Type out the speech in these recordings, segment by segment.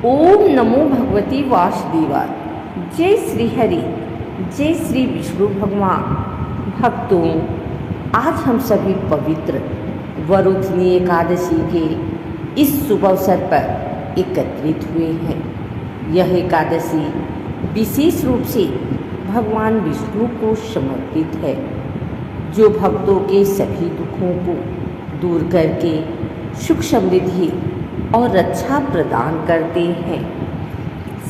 ओम नमो भगवती वासुदेवाय। जय श्री हरि, जय श्री विष्णु भगवान। भक्तों, आज हम सभी पवित्र वरुथनी एकादशी के इस शुभ अवसर पर एकत्रित हुए हैं। यह एकादशी विशेष रूप से भगवान विष्णु को समर्पित है, जो भक्तों के सभी दुखों को दूर करके सुख समृद्धि और रक्षा प्रदान करते हैं।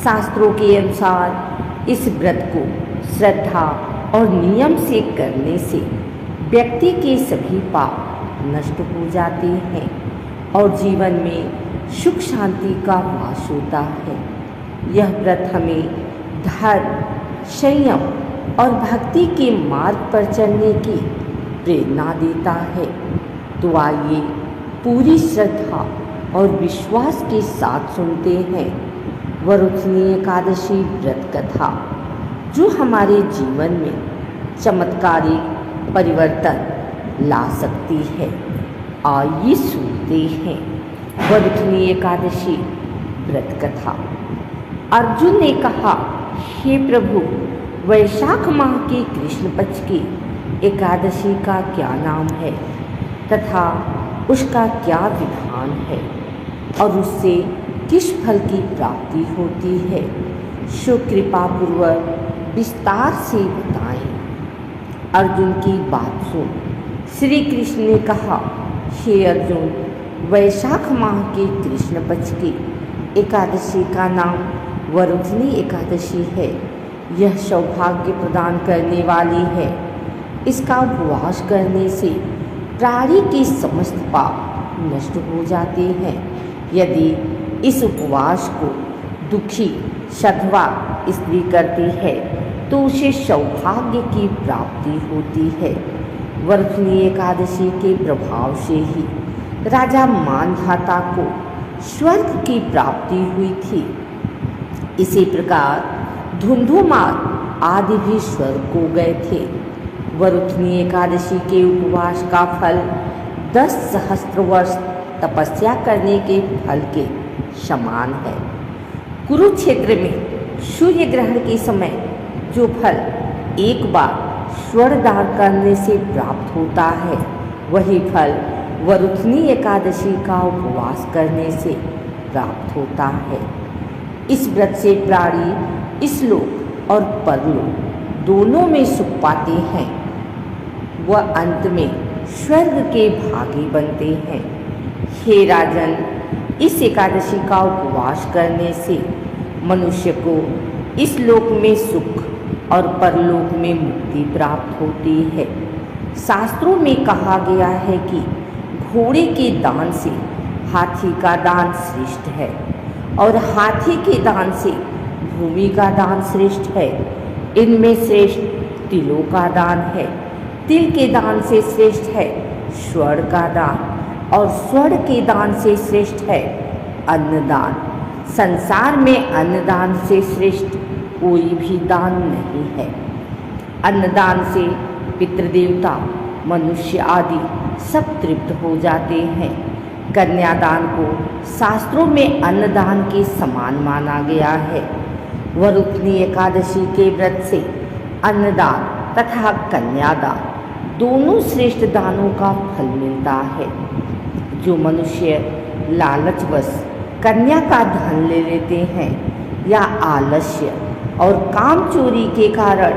शास्त्रों के अनुसार इस व्रत को श्रद्धा और नियम से करने से व्यक्ति के सभी पाप नष्ट हो जाते हैं और जीवन में सुख शांति का वास होता है। यह व्रत हमें धर्म, संयम और भक्ति के मार्ग पर चलने की प्रेरणा देता है। तो आइए पूरी श्रद्धा और विश्वास के साथ सुनते हैं वरुथनी एकादशी व्रत कथा, जो हमारे जीवन में चमत्कारिक परिवर्तन ला सकती है। आइए सुनते हैं वरुथनी एकादशी व्रत कथा। अर्जुन ने कहा, हे प्रभु, वैशाख माह के कृष्ण पक्ष की एकादशी का क्या नाम है तथा उसका क्या विधान है और उससे किस फल की प्राप्ति होती है, सो कृपा पूर्वक विस्तार से बताएं। अर्जुन की बात सुन श्री कृष्ण ने कहा, हे अर्जुन, वैशाख माह के कृष्ण पक्ष की एकादशी का नाम वरुथनी एकादशी है। यह सौभाग्य प्रदान करने वाली है। इसका उपवास करने से प्राणी के समस्त पाप नष्ट हो जाते हैं। यदि इस उपवास को दुखी सधवा स्त्री करती है तो उसे सौभाग्य की प्राप्ति होती है। वरुथनी एकादशी के प्रभाव से ही राजा मानधाता को स्वर्ग की प्राप्ति हुई थी। इसी प्रकार धुंधुमार आदि भी स्वर्ग को गए थे। वरुथनी एकादशी के उपवास का फल 10 सहस्त्र वर्ष तपस्या करने के फल के समान है। कुरुक्षेत्र में सूर्य ग्रहण के समय जो फल एक बार स्वर्ण दान करने से प्राप्त होता है, वही फल वरुथनी एकादशी का उपवास करने से प्राप्त होता है। इस व्रत से प्राणी इस-लोक और परलोक दोनों में सुख पाते हैं। वह अंत में स्वर्ग के भागी बनते हैं। हे राजन, इस एकादशी का उपवास करने से मनुष्य को इस लोक में सुख और परलोक में मुक्ति प्राप्त होती है। शास्त्रों में कहा गया है कि घोड़े के दान से हाथी का दान श्रेष्ठ है और हाथी के दान से भूमि का दान श्रेष्ठ है। इनमें श्रेष्ठ तिलों का दान है। तिल के दान से श्रेष्ठ है स्वर्ण का दान और स्वर्ण के दान से श्रेष्ठ है अन्नदान। संसार में अन्नदान से श्रेष्ठ कोई भी दान नहीं है। अन्नदान से पितृदेवता, मनुष्य आदि सब तृप्त हो जाते हैं। कन्यादान को शास्त्रों में अन्नदान के समान माना गया है। वरुथनी एकादशी के व्रत से अन्नदान तथा कन्यादान दोनों श्रेष्ठ दानों का फल मिलता है। जो मनुष्य लालचवश कन्या का धन ले लेते हैं या आलस्य और काम चोरी के कारण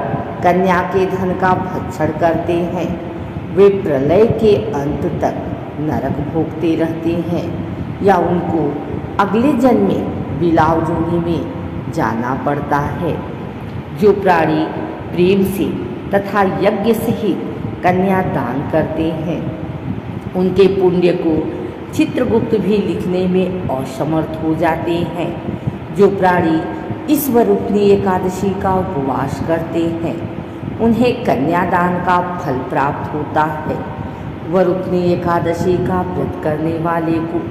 कन्या के धन का भक्षण करते हैं, वे प्रलय के अंत तक नरक भोगते रहते हैं या उनको अगले जन्म में बिलाव जोनी में जाना पड़ता है। जो प्राणी प्रेम से तथा यज्ञ सहित कन्या दान करते हैं, उनके पुण्य को चित्रगुप्त भी लिखने में असमर्थ हो जाते हैं। जो प्राणी इस वरुथनी एकादशी का उपवास करते हैं, उन्हें कन्यादान का फल प्राप्त होता है। वरुथनी एकादशी का व्रत करने वाले को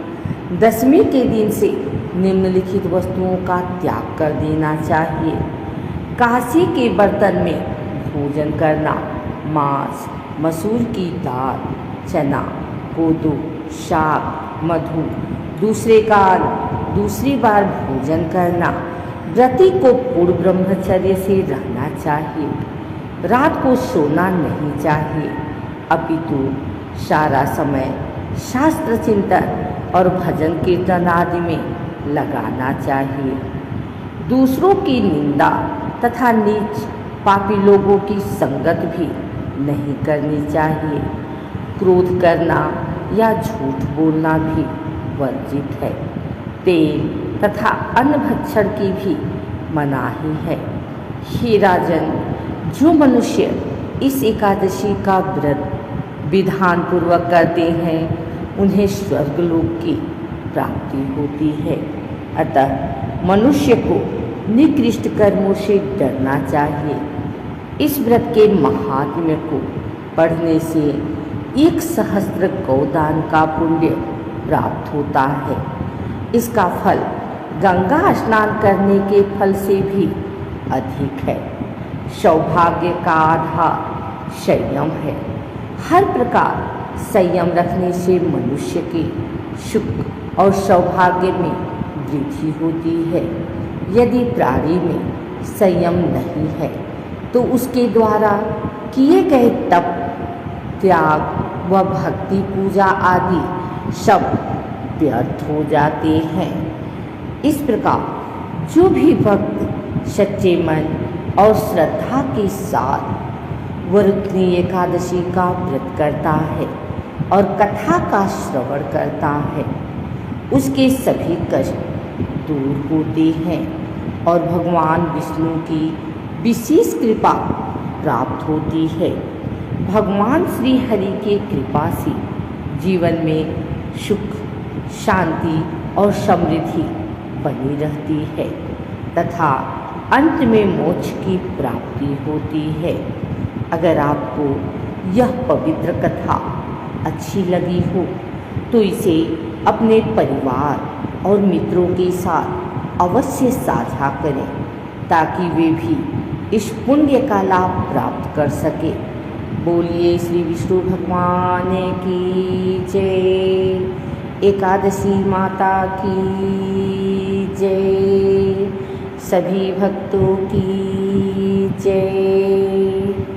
दशमी के दिन से निम्नलिखित वस्तुओं का त्याग कर देना चाहिए। कांसे के बर्तन में भोजन करना, मांस, मसूर की दाल, चना, कोदो, साग, मधु, दूसरी बार भोजन करना। व्रती को पूर्ण ब्रह्मचर्य से रहना चाहिए। रात को सोना नहीं चाहिए, अपितु सारा समय शास्त्र चिंतन और भजन कीर्तन आदि में लगाना चाहिए। दूसरों की निंदा तथा नीच पापी लोगों की संगत भी नहीं करनी चाहिए। क्रोध करना या झूठ बोलना भी वर्जित है। तेल तथा अन्न भक्षण की भी मनाही है। हे राजन, जो मनुष्य इस एकादशी का व्रत विधान पूर्वक करते हैं उन्हें स्वर्गलोक की प्राप्ति होती है। अतः मनुष्य को निकृष्ट कर्मों से डरना चाहिए। इस व्रत के महात्म्य को पढ़ने से 1,000 गौदान का पुण्य प्राप्त होता है। इसका फल गंगा स्नान करने के फल से भी अधिक है। सौभाग्य का आधार संयम है। हर प्रकार संयम रखने से मनुष्य के सुख और सौभाग्य में वृद्धि होती है। यदि प्राणी में संयम नहीं है तो उसके द्वारा किए गए तप, त्याग व भक्ति पूजा आदि सब व्यर्थ हो जाते हैं। इस प्रकार जो भी भक्त सच्चे मन और श्रद्धा के साथ वरुथनी एकादशी का व्रत करता है और कथा का श्रवण करता है, उसके सभी कष्ट दूर होते हैं और भगवान विष्णु की विशेष कृपा प्राप्त होती है। भगवान श्री हरि की कृपा से जीवन में सुख, शांति और समृद्धि बनी रहती है तथा अंत में मोक्ष की प्राप्ति होती है। अगर आपको यह पवित्र कथा अच्छी लगी हो तो इसे अपने परिवार और मित्रों के साथ अवश्य साझा करें ताकि वे भी इस पुण्य का लाभ प्राप्त कर सके। बोलिए श्री विष्णु भगवान की जय। एकादशी माता की जय। सभी भक्तों की जय।